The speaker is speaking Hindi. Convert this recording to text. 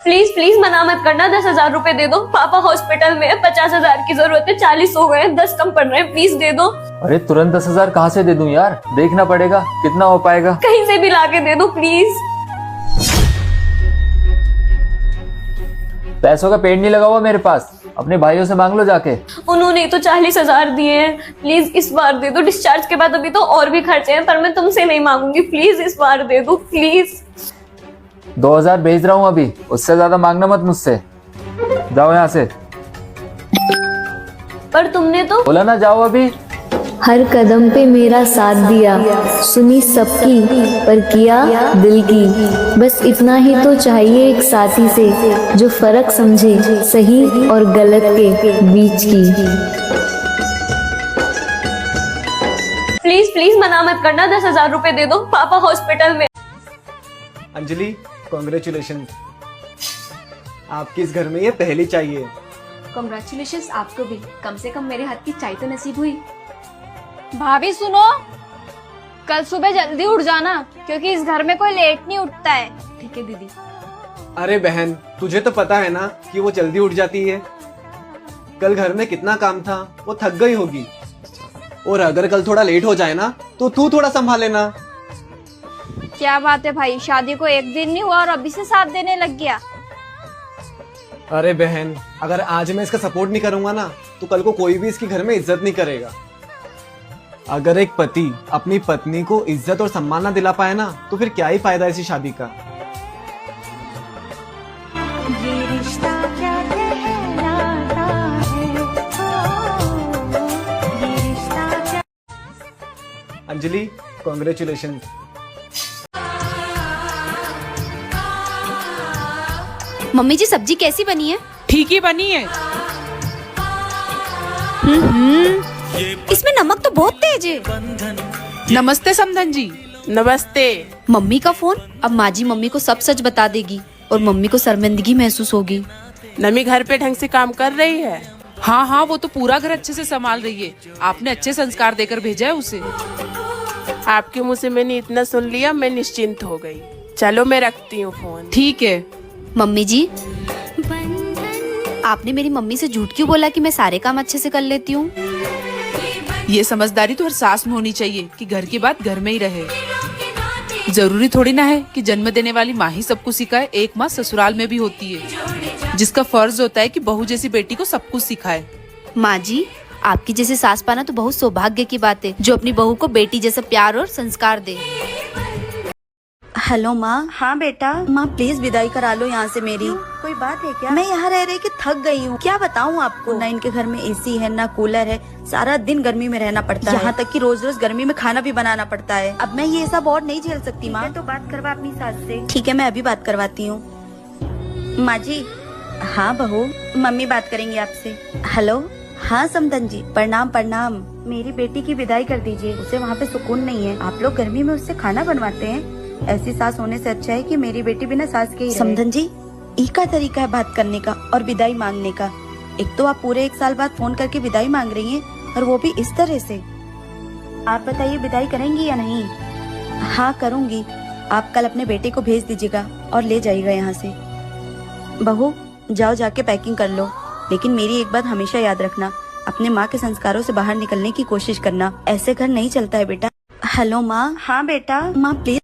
प्लीज प्लीज मना मत करना, 10,000 रुपए दे दो। पापा हॉस्पिटल में है, 50,000 की जरूरत है, 40 हो गए, 10 कम पड़ रहे हैं, प्लीज दे दो। अरे तुरंत 10,000 कहाँ से दे दूं यार, देखना पड़ेगा कितना हो पाएगा। कहीं से भी लाके दे दो प्लीज। पैसों का पेड़ नहीं लगा हुआ मेरे पास, अपने भाइयों से मांग लो जाके। उन्होंने तो 40,000 दिए हैं, प्लीज इस बार दे दो। डिस्चार्ज के बाद अभी तो और भी खर्चे हैं, पर मैं तुमसे नहीं मांगूंगी, प्लीज इस बार दे दो प्लीज। 2,000 भेज रहा हूँ अभी, उससे ज्यादा मांगना मत मुझसे। जाओ यहाँ से। पर तुमने तो बोला ना जाओ अभी। हर कदम पे मेरा साथ दिया, सुनी सबकी पर किया दिल की। बस इतना ही तो चाहिए एक साथी से, जो फर्क समझे सही और गलत के बीच की। प्लीज प्लीज मना मत करना, 10,000 रुपए दे दो। पापा हॉस्पिटल में। अंजलि कॉन्ग्रेचुलेशन, आपकी इस घर में ये पहली चाहिए। कॉन्ग्रेचुलेशंस आपको भी, कम से कम मेरे हाथ की चाय तो नसीब हुई। भाभी सुनो, कल सुबह जल्दी उठ जाना, क्योंकि इस घर में कोई लेट नहीं उठता है। ठीक है दीदी। अरे बहन, तुझे तो पता है ना कि वो जल्दी उठ जाती है। कल घर में कितना काम था, वो थक गई होगी। और अगर कल थोड़ा लेट हो जाए ना तो तू थोड़ा संभाल लेना। क्या बात है भाई, शादी को एक दिन नहीं हुआ और अभी से साथ देने लग गया। अरे बहन, अगर आज मैं इसका सपोर्ट नहीं करूंगा ना तो कल को कोई भी इसके घर में इज्जत नहीं करेगा। अगर एक पति अपनी पत्नी को इज्जत और सम्मान ना दिला पाए ना तो फिर क्या ही फायदा ऐसी शादी का। ये रिश्ता क्या कहलाता है, ये रिश्ता क्या। अंजलि कॉन्ग्रेचुलेशन। मम्मी जी सब्जी कैसी बनी है? ठीक ही बनी है। इसमें नमक तो बहुत तेज है। नमस्ते समधन जी। नमस्ते। मम्मी का फोन, अब माँ जी मम्मी को सब सच बता देगी और मम्मी को शर्मिंदगी महसूस होगी। नमी घर पे ढंग से काम कर रही है? हाँ हाँ, वो तो पूरा घर अच्छे से संभाल रही है, आपने अच्छे संस्कार देकर भेजा है उसे। आपके मुंह से मैंने इतना सुन लिया, मैं निश्चिंत हो गई। चलो मैं रखती हूँ फोन। ठीक है। मम्मी जी, आपने मेरी मम्मी से झूठ क्यों बोला कि मैं सारे काम अच्छे से कर लेती हूँ? ये समझदारी तो हर सास में होनी चाहिए कि घर की बात घर में ही रहे। जरूरी थोड़ी ना है कि जन्म देने वाली माँ ही सबको सिखाए, एक माँ ससुराल में भी होती है, जिसका फर्ज होता है कि बहू जैसी बेटी को सब कुछ सिखाए। माँ जी, आपकी जैसे सास पाना तो बहुत सौभाग्य की बात है, जो अपनी बहू को बेटी जैसा प्यार और संस्कार दे। हेलो माँ। हाँ बेटा। माँ प्लीज विदाई करा लो यहाँ से मेरी। कोई बात है क्या? मैं यहाँ रह के थक गई हूँ, क्या बताऊँ आपको। ना इनके घर में एसी है ना कूलर है, सारा दिन गर्मी में रहना पड़ता है। यहाँ तक कि रोज रोज गर्मी में खाना भी बनाना पड़ता है। अब मैं ये सब और नहीं झेल सकती माँ। तो बात करवा अपनी सास से। ठीक है, मैं अभी बात करवाती हूँ। माँ जी। हाँ बहू। मम्मी बात करेंगी आपसे। हेलो। हाँ समधन जी, प्रणाम प्रणाम। मेरी बेटी की विदाई कर दीजिए, उसे वहाँ पे सुकून नहीं है। आप लोग गर्मी में उससे खाना बनवाते हैं, ऐसी सास होने से अच्छा है कि मेरी बेटी बिना सास के ही रहे। समधन जी, एक का तरीका है बात करने का और विदाई मांगने का। एक तो आप पूरे 1 साल बाद फोन करके विदाई मांग रही हैं और वो भी इस तरह से। आप बताइए विदाई करेंगी या नहीं? हाँ करूँगी। आप कल अपने बेटे को भेज दीजिएगा और ले जाइएगा यहाँ से। बहू जाओ, जाके पैकिंग कर लो, लेकिन मेरी एक बात हमेशा याद रखना, अपने माँ के संस्कारों से बाहर निकलने की कोशिश करना। ऐसे घर नहीं चलता है बेटा। हेलो माँ। हाँ बेटा। माँ प्लीज